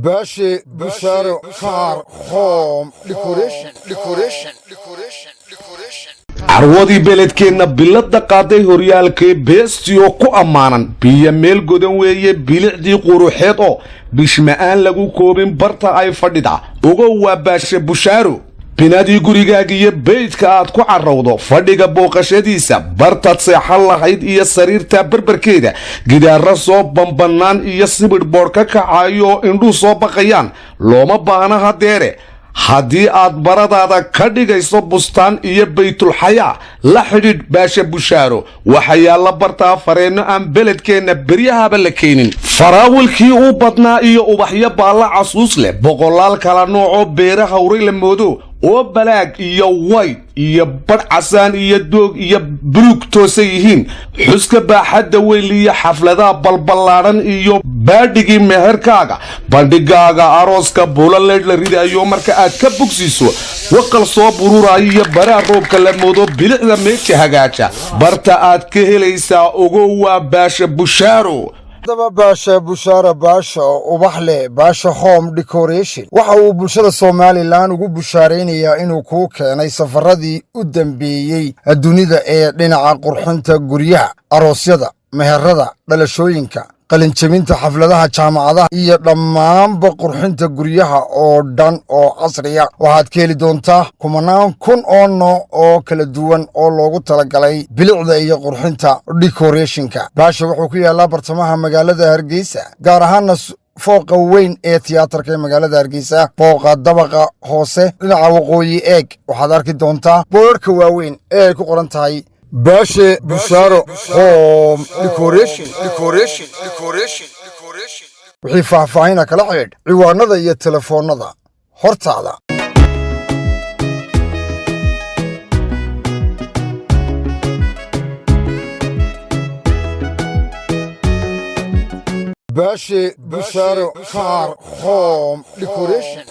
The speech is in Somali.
باشا بشارة كار هوم ديكوريشن carwadii beledkeenna bilada qaaday horyaalkee beestiyo ku ammaanan biyo meel godan weeye bilicdii quruxeed oo bishma'aan lagu koobin barta ay fadhida ogow waa baashe bushaaro binadii gurigaaga iyo beydka aad ku carrawdo fadhiga booqashadiisa bartaad seexan lahayd iyo sariirta barbarkeeda gidaara soo bambannaan iyo sibidh boodh ka kacayo oo indhuu soo baqayaan looma baahna hadeere haddii aad baradaada ka dhigayso bustaan iyo baytulxayaa la xidhiidh baasha bushaaro waxa yaalla bartaa fareenno aan beledkeenna beryahaba la keenin faraawilkii u badnaa iyo ubaxyo baalla casuus leh boqolaal kala noocoo beera hawray la moodo oo balaag iyo wayd iyo badh casaan iyo doog iyo buluug toosa yihiin xuska baaxadda weyliya xafladaha balballaadhan iyo baadhigii meherkaaga bandhigaaga arooska buulaleedh la ridayo marka aad ka bogsiiso waqal soo bururayo iyo baraa roobka la moodo bilicda meesha hagaaja barta aad ka helaysaa ogow waa baasha bushaaro باشا بشارة باشا وبحلي باشا هوم ديكوريشن waxa uu bulshada Soomaaliland ugu bushaareynaya inuu ku keenay safaradii u dambeeyay adduunida ee dhinaca qurxinta guryaha aroosyada meherada dhalashooyinka qalinjabinta xafladaha jaamacadaha iyo dhammaanba qurxinta guryaha oo dhan oo casriya waxaad ka heli doontaa kumanaan kun oo nooc oo kala duwan oo loogu talagalay bilicda iyo qurxinta decorationka baasha wuxuu ku yaalaa bartamaha magaalada Hargeysa gaar ahaan fooqa weyn ee tiyaatarka ee magaalada Hargeysa fooqa dabaqa hoose dhinaca waqooyi eeg waxaad arki doontaa boorka waaweyn ee ku qoran tahay باشا بشارة هوم ديكوريشن وحي فاهفاهينا كلا حيد عوانada iyo telefoonada hortaada باشا بشارة كار هوم ديكوريشن